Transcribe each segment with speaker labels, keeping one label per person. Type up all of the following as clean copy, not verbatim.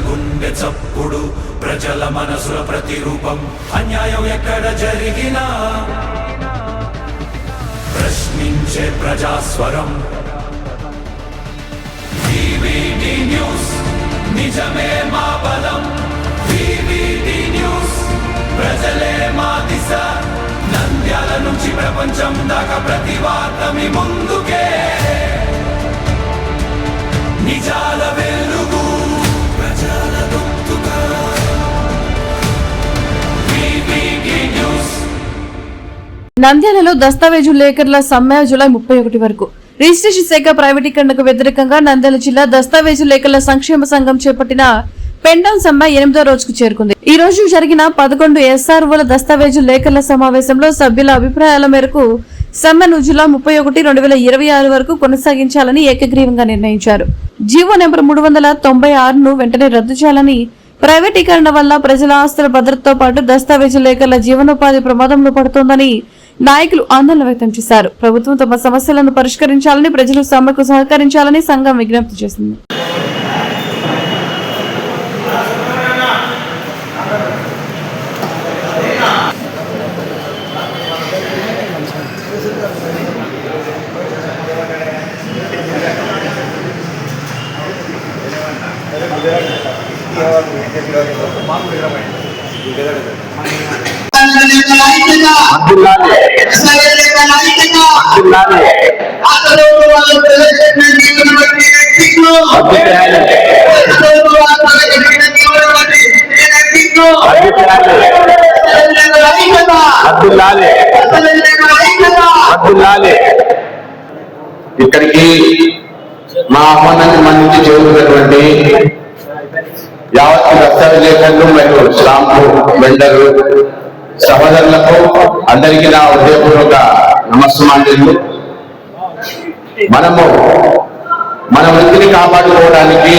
Speaker 1: గుండె చప్పుడు ప్రజల మనసుల ప్రతిరూపం అన్యాయం ఎక్కడ జరిగినా ప్రశ్నించే ప్రజాస్వరం వివిడి న్యూస్ నిజమే మా బలం వివిడి న్యూస్ ప్రజలే మా దిశ నంద్యాల నుంచి ప్రపంచం దాకా ప్రతి వార్త మీ ముందుకే నిజాల వెలుగు ప్రజల గొంతుగా వివిడి న్యూస్.
Speaker 2: నంద్యాలలో దస్తావేజు లేఖర్ల సమ్మె జూలై 31 వరకు. రిజిస్ట్రేషన్ శాఖ ప్రైవేటీకరణకు వ్యతిరేకంగా నంద్యాల జిల్లా దస్తావేజు లేఖర్ల సంక్షేమ సంఘం చేపట్టిన పెండౌన్ సమ్మె 8వ రోజుకు చేరుకుంది. ఈ రోజు జరిగిన 11 ఎస్ఆర్ఓల దస్తావేజు లేఖర్ల సమావేశంలో సభ్యుల అభిప్రాయాల మేరకు సమ్మెను జూలై 31, 2026 వరకు కొనసాగించాలని ఏకగ్రీవంగా నిర్ణయించారు. జీవో నెంబర్ 396ను వెంటనే రద్దు చేయాలని, ప్రైవేటీకరణ వల్ల ప్రజల ఆస్తుల భద్రతతో పాటు దస్తావేజు లేఖర్ల జీవనోపాధి ప్రమాదంలో పడుతోందని నాయకులు ఆందోళన వ్యక్తం చేశారు. ప్రభుత్వం తమ సమస్యలను పరిష్కరించాలని, ప్రజలు సమ్మెకు సహకరించాలని సంఘం విజ్ఞప్తి చేసింది.
Speaker 3: ఇక్కడికి మా ఆహ్వానాన్ని మన్నించి చేరుకున్నటువంటి యావత్ దస్తావేజీలు మరియు స్టాంపు వెండర్లు సహోదరులకు అందరికీ నా హృదయపూర్వక నమస్కారాలు. మనము మన వృత్తిని కాపాడుకోవడానికి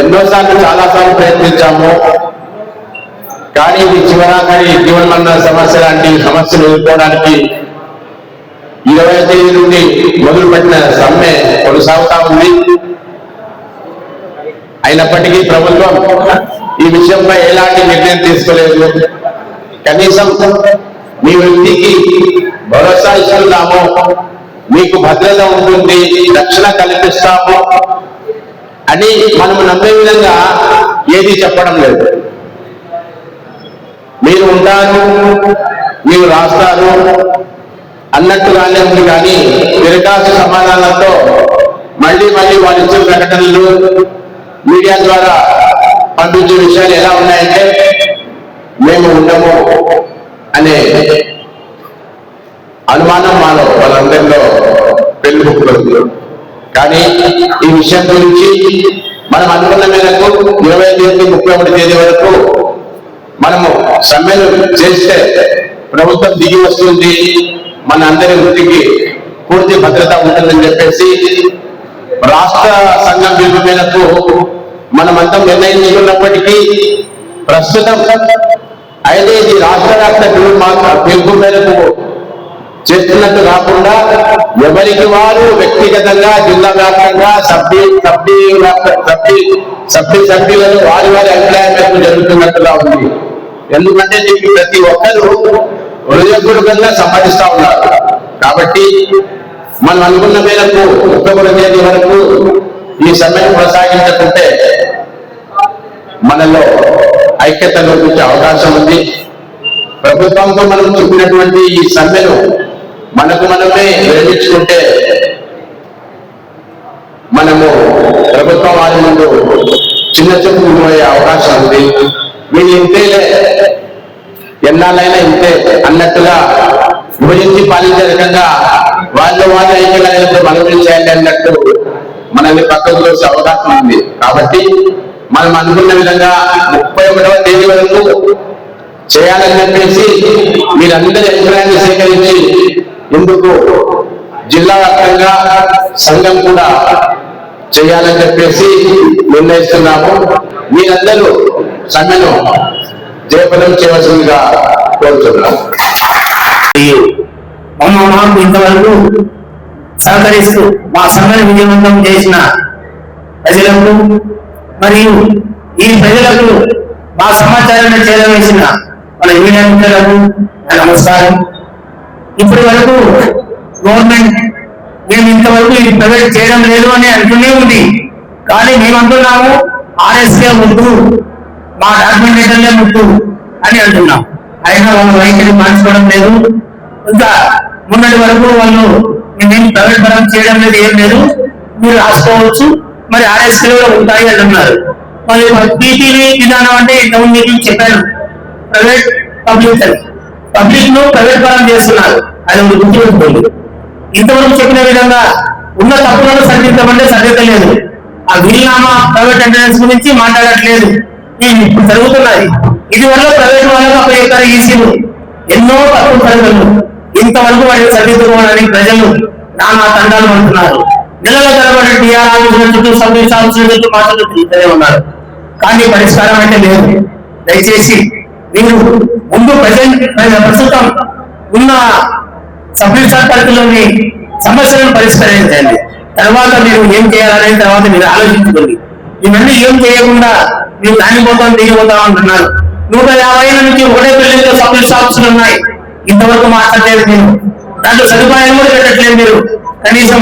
Speaker 3: ఎన్నోసార్లు చాలాసార్లు ప్రయత్నించాము. కానీ ఇది చివరాఖరి జీవనమరణ సమస్య లాంటి సమస్యలు ఎదుర్కోవడానికి 20వ తేదీ నుండి మొదలుపెట్టిన సమ్మె కొనసాగుతా ఉంది. అయినప్పటికీ ప్రభుత్వం ఈ విషయంపై ఎలాంటి నిర్ణయం తీసుకోలేదు. కనీసం మీ వృత్తికి భరోసా ఇస్తున్నాము, మీకు భద్రత ఉంటుంది, రక్షణ కల్పిస్తాము అని మనము నమ్మే విధంగా ఏది చెప్పడం లేదు. మీరు ఉంటారు, మీరు రాస్తారు అన్నట్టుగానే ఉంది. కానీ తిరగాల్సిన సమాధానాలతో మళ్ళీ వాళ్ళు ఇచ్చిన ప్రకటనలు మీడియా ద్వారా పంపించే విషయాలు ఎలా ఉన్నాయంటే మేము ఉండము అనే అనుమానం మాలో వాళ్ళందరిలో పెళ్ళిపుక్కుతుంది. కానీ ఈ విషయం గురించి మనం అనుకున్న మేరకు 20 తేదీ 31 తేదీ వరకు మనము సమ్మెను చేస్తే ప్రభుత్వం దిగి వస్తుంది, మన అందరి వృత్తికి పూర్తి భద్రత ఉంటుందని చెప్పేసి రాష్ట్ర సంఘం పిలుపు మేరకు మనమంతా నిర్ణయించుకున్నప్పటికీ ప్రస్తుతం అయితే ఇది రాష్ట్ర పిలుపు మేరకు చేస్తున్నట్టు కాకుండా ఎవరికి వారు వ్యక్తిగతంగా జిల్లా వ్యాప్తంగా సభ్యులను వారి అభిప్రాయం మేరకు జరుగుతున్నట్టుగా ఉంది. ఎందుకంటే దీనికి ప్రతి ఒక్కరూ హృదయపూర్వకంగా సంపాదిస్తా ఉన్నారు. కాబట్టి మనం అనుకున్న మేరకు 31 తేదీ వరకు ఈ సమ్మెను కొనసాగించకుంటే మనలో ఐక్యత లోపించే అవకాశం ఉంది. ప్రభుత్వంతో మనం చెప్పినటువంటి ఈ సమ్మెను మనకు మనమే విరమించుకుంటే మనము ప్రభుత్వం వారి ముందు చిన్న చూపు పోయే అవకాశం ఉంది. వీళ్ళు ఇంతేలే, ఎన్నాళ్ళైనా ఇంతే అన్నట్టుగా విభజించి పాలించే రకంగా వాళ్ళు ఐక్యంగా మనం చేయాలి అన్నట్టు మనల్ని పక్కకు చూసే అవకాశం ఉంది. కాబట్టి మనం అనుకున్న విధంగా 31వ తేదీ వరకు చేయాలని చెప్పేసి మీరందరి అభిప్రాయాన్ని సేకరించి ఇందుకు జిల్లా వ్యాప్తంగా సంఘం కూడా చేయాలని చెప్పేసి నిర్ణయిస్తున్నాము. మీరందరూ సమ్మెను జయప్రదం చేయవలసిందిగా కోరుతున్నాము.
Speaker 4: ఇంతవరకు సహకరిస్తూ మా సమ్మెను విజయవంతం చేసిన ప్రజలకు మరియు ఈ ప్రజలకు మా సమాచారాన్ని చేరవేసిన మన మీడియా మిత్రులకు నమస్కారం. ఇప్పటి వరకు గవర్నమెంట్ మేము ఇంతవరకు ఇది ప్రైవేట్ చేయడం లేదు అని అంటూనే ఉంది. కానీ మేము అంటున్నాము ఆర్ఎస్కే ముద్దు, మా డాక్యుమెంటేషన్లే ముద్దు అని అంటున్నాం. అయినా వాళ్ళు వైఖరి మార్చుకోవడం లేదు. ఇంకా మొన్నటి వరకు వాళ్ళు మేమేం ప్రైవేట్ పరం చేయడం లేదు, ఏం లేదు, మీరు రాసుకోవచ్చు, మరి ఆర్ఎస్కేలో ఉంటాయి అంటున్నారు. మరి పీపీవి విధానం అంటే ఇంతకుముందు మీకు చెప్పాను, ప్రైవేట్ పబ్లిక్ అని. పబ్లిక్ ను ప్రైవేట్ పరం చేస్తున్నారు, అది ఒక గుర్తుపెట్టుకోండి. ఇంతవరకు చెప్పిన విధంగా ఉన్న తప్పులను సరిదిద్దమంటే సరిదిద్దలేదు. ఆ వీలునామా ప్రైవేట్ అటెండెన్స్ గురించి మాట్లాడట్లేదు. ఇది ఇప్పుడు జరుగుతున్నది. ఇది వల్ల ప్రైవేట్ వాళ్ళకు అప్పచెప్పారు ఈసీలు ఎన్నో తప్పులు సరిదలు. ఇంతవరకు వాటిని సరిదిద్దుకోవడానికి ప్రజలు నానా తండాలు అంటున్నారు. నెలల తరబడి టీఆర్ ఆఫీసుల చుట్టూ సబ్ ఆఫీసుల చుట్టూ మాటలు తిరుగుతూనే ఉన్నారు. కానీ పరిష్కారం అంటే లేదు. దయచేసి మీరు ముందు ప్రస్తుతం ఉన్న సబ్ పరిధిలోని సమస్యలను పరిష్కరించండి. తర్వాత మీరు ఏం చేయాలనే తర్వాత మీరు ఆలోచించుకోండి. ఇవన్నీ ఏం చేయకుండా మీరు దానిపోతాం దిగిపోతాం అంటున్నారు. 150 నుంచి ఒకటే బిల్డింగ్ లో సబ్ ఆఫీసులు ఉన్నాయి. ఇంతవరకు మాట్లాడలేదు మీరు. దాంట్లో సదుపాయాలు కూడా పెట్టట్లేదు మీరు. కనీసం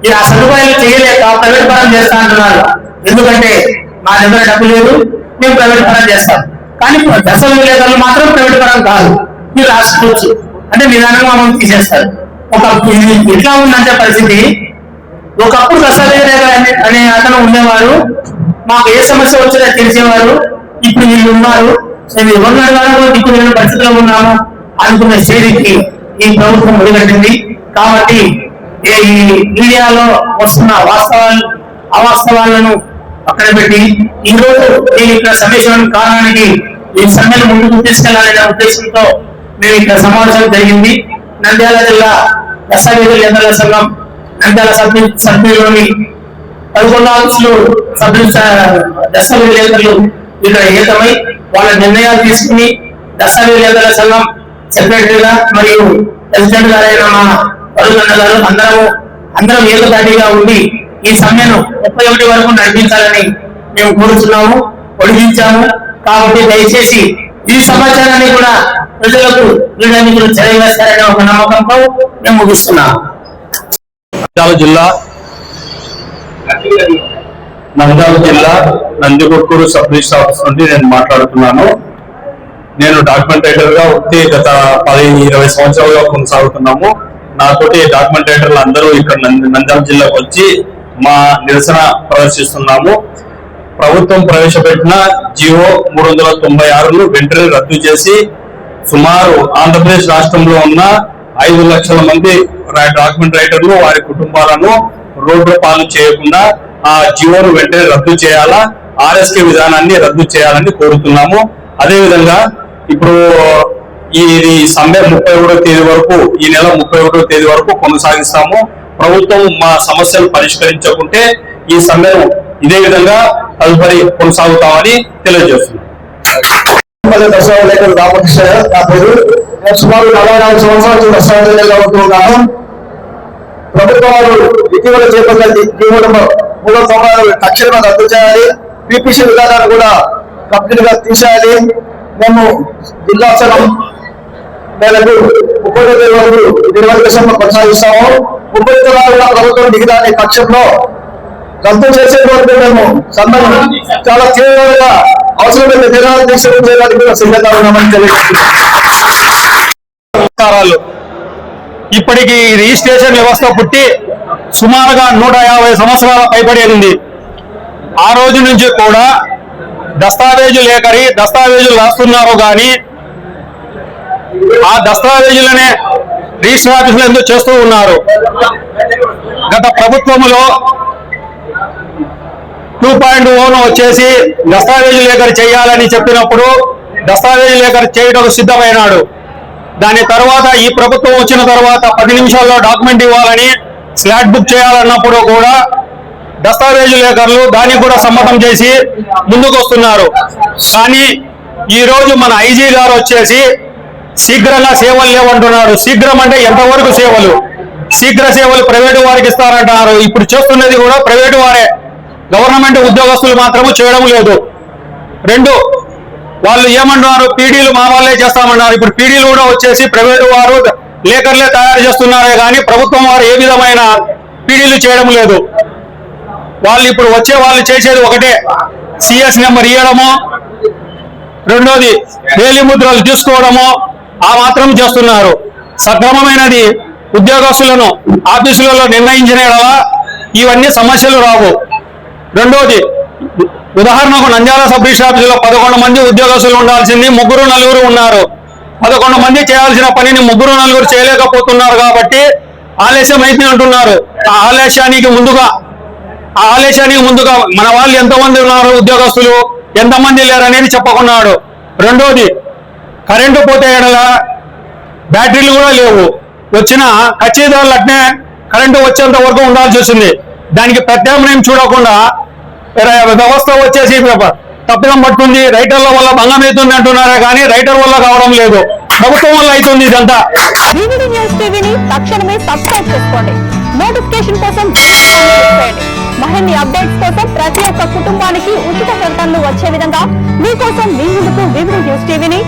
Speaker 4: మీరు ఆ సదుపాయాలు చేయలేక ప్రైవేట్ పరం చేస్తా అంటున్నారు. ఎందుకంటే మా దగ్గర డబ్బు లేదు, మేము ప్రైవేట్ పరం చేస్తాం. కానీ దశల విలేకరులు మాత్రం ప్రైవేట్ పరం కాదు, మీరు రాసుకోవచ్చు అంటే నిదానంగా మమ్మల్ని తీసేస్తారు. ఒక ఎట్లా ఉందంటే పరిస్థితి, ఒకప్పుడు దశలేఖ అనే అతను ఉండేవారు, మాకు ఏ సమస్య వచ్చినా తెలిసేవారు. ఇప్పుడు వీళ్ళు ఉన్నారు, మేము ఎవరిని అడగాలో ఇప్పుడు నేను పరిస్థితిలో ఉన్నాము అనుకున్న స్టేజ్కి ఈ ప్రభుత్వం మొదలుపెట్టింది. కాబట్టి ఈ మీడియాలో వస్తున్న అవాస్తవాలను పక్కన పెట్టి ఈ రోజు నేను ఇక్కడ సమావేశం కారణానికి ఈ సమ్మెను ముందుకు తీసుకెళ్లాలనే ఉద్దేశంతో మేము ఇక్కడ సమావేశం జరిగింది. నంద్యాల జిల్లా దస్తావేజుల సంఘం నంద్యాల సభ్యులోని 11 ఆఫీసులు దస్తావేజులు ఇక్కడ ఏకమై వాళ్ళ నిర్ణయాలు తీసుకుని దస్తావేజుల సంఘం సెక్రటరీగా మరియు ప్రెసిడెంట్ గారైన మా వరుణన్న గారు అందరం ఏకదాటిగా ఉండి ఈ సమ్మెను 31 వరకు నడిపించాలని మేము కోరుతున్నాము, ఒడిగించాము. కాబట్టి దయచేసి ఈ సమాచారాన్ని కూడా ప్రజలకు వీళ్ళని తెలియజేస్తారనే ఒక నమ్మకంతో మేము ముగిస్తున్నాము.
Speaker 5: నంద్యాల జిల్లా నందికొట్కూరు సబ్ రిజిస్టర్ ఆఫీస్ నుండి నేను మాట్లాడుతున్నాను. నేను డాక్యుమెంటేటర్ గా వృత్తి గత 10-20 సంవత్సరాలుగా కొనసాగుతున్నాము. నాతోటి డాక్యుమెంటేటర్లు అందరూ ఇక్కడ నంద్యాల జిల్లాకు వచ్చి మా నిరసన ప్రదర్శిస్తున్నాము. ప్రభుత్వం ప్రవేశపెట్టిన జియో 396ను వెంటనే రద్దు చేసి సుమారు ఆంధ్రప్రదేశ్ రాష్ట్రంలో ఉన్న 5 లక్షల మంది డాక్యుమెంట్ రైటర్లు వారి కుటుంబాలను రోడ్డు పాలు చేయకుండా ఆ జియోను వెంటనే రద్దు చేయాలా, ఆర్ఎస్కే విధానాన్ని రద్దు చేయాలని కోరుతున్నాము. అదేవిధంగా ఇప్పుడు ఈ సమ్మె 31వ తేదీ వరకు, ఈ నెల 31వ తేదీ వరకు కొనసాగిస్తాము. ప్రభుత్వం మా సమస్యలు పరిష్కరించకుంటే ఈ సమ్మెను ఇదే విధంగా తదుపరి కొనసాగుతామని తెలియజేస్తున్నాం.
Speaker 6: రామకృష్ణ నా పేరు. నేను సుమారు 44 సంవత్సరాలు దస్తావేజులుగా ఉంటున్నాను. ప్రభుత్వం వారు ఇటీవల చేపట్టిన జీవనం 396 తక్షణమే రద్దు చేయాలి, పీపీసీ విధానాన్ని కూడా కంప్లీట్ గా తీసేయాలి. మేము జిల్లా సంఘం మేరకు 31 తేదీ వరకు నిర్వహించడం కొనసాగిస్తాము. 30 తేదీ ప్రభుత్వం దిగదాని పక్షంలో రద్దు చేసే వరకు మేము సమ్మెను చాలా తీవ్రంగా అవసరమైన నిర్ణయాలు తీసుకోవడానికి కూడా సిద్ధంగా ఉన్నామని తెలియజేస్తున్నాము.
Speaker 5: ఇప్పటికి రిజిస్ట్రేషన్ వ్యవస్థ పుట్టి సుమారుగా 150 సంవత్సరాల పైబడి. ఆ రోజు నుంచి కూడా దస్తావేజు లేఖరి దస్తావేజులు రాస్తున్నారు కానీ ఆ దస్తావేజులనే రిజిస్టర్ ఆఫీసులు ఎందుకు చేస్తూ ఉన్నారు. గత ప్రభుత్వంలో 2.0 వచ్చేసి దస్తావేజు లేఖరి చేయాలని చెప్పినప్పుడు దస్తావేజు లేఖరి చేయడం సిద్ధమైనాడు. దాని తర్వాత ఈ ప్రభుత్వం వచ్చిన తర్వాత 10 నిమిషాల్లో డాక్యుమెంట్ ఇవ్వాలని స్లాట్ బుక్ చేయాలన్నప్పుడు కూడా దస్తావేజు లేఖరులు దానికి కూడా సమ్మతం చేసి ముందుకు వస్తున్నారు. కానీ ఈ రోజు మన ఐజీ గారు వచ్చేసి శీఘ్రంగా సేవలు లేవంటున్నారు. శీఘ్రం అంటే ఎంతవరకు సేవలు? శీఘ్ర సేవలు ప్రైవేటు వారికి ఇస్తారంటున్నారు. ఇప్పుడు చేస్తున్నది కూడా ప్రైవేటు వారే. గవర్నమెంట్ ఉద్యోగస్తులు మాత్రము చేయడం లేదు. 2, వాళ్ళు ఏమంటున్నారు, పీడీలు మా వాళ్ళే చేస్తామన్నారు. ఇప్పుడు పీడీలు కూడా వచ్చేసి ప్రైవేటు వారు లేకర్లే తయారు చేస్తున్నారే కానీ ప్రభుత్వం వారు ఏ విధమైన పీడీలు చేయడం లేదు. వాళ్ళు ఇప్పుడు వచ్చే వాళ్ళు చేసేది ఒకటే, సిఎస్ నెంబర్ ఇవ్వడము, రెండోది వేలి ముద్రలు తీసుకోవడము, ఆ మాత్రం చేస్తున్నారు. సక్రమమైనది ఉద్యోగస్తులను ఆఫీసులలో నిర్ణయించిన ఇవన్నీ సమస్యలు రావు. రెండోది, ఉదాహరణకు నంద్యాల సబ్ రిజిస్టర్ ఆఫీసులో 11 మంది ఉద్యోగస్తులు ఉండాల్సింది 3-4 ఉన్నారు. 11 మంది చేయాల్సిన పనిని 3-4 చేయలేకపోతున్నారు కాబట్టి ఆలస్యం అయితే అంటున్నారు. ఆ ఆలస్యానికి ముందుగా మన వాళ్ళు ఎంతమంది ఉన్నారు ఉద్యోగస్తులు, ఎంతమంది లేరనేది చెప్పకున్నాడు. రెండోది, కరెంటు పోతే బ్యాటరీలు కూడా లేవు. వచ్చిన కచ్చిదారులు అట్నే కరెంటు వచ్చేంత వరకు ఉండాల్సి వస్తుంది. దానికి ప్రత్యామ్నాయం చూడకుండా వ్యవస్థ వచ్చేసి తప్పిదం పడుతుంది. రైటర్ల వల్ల భంగం అవుతుంది అంటున్నారే కానీ రైటర్ వల్ల కావడం లేదు, ప్రభుత్వం వల్ల అవుతుంది ఇదంతా.
Speaker 7: వివిడి న్యూస్ టీవీని తక్షణమే సబ్స్క్రైబ్ చేసుకోండి. నోటిఫికేషన్ కోసం బెల్ ఐకాన్ క్లిక్ చేయండి. మరిన్ని అప్డేట్స్ కోసం ప్రతి ఒక్క కుటుంబానికి ఉచిత ప్రకటనలు వచ్చే విధంగా మీకోసం మీ ముందుకు వివిడి న్యూస్ టీవీని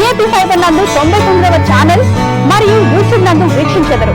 Speaker 7: ఏపీ ఫైబర్ నందు 99వ ఛానల్ మరియు యూట్యూబ్ నందు వీక్షించెదరు.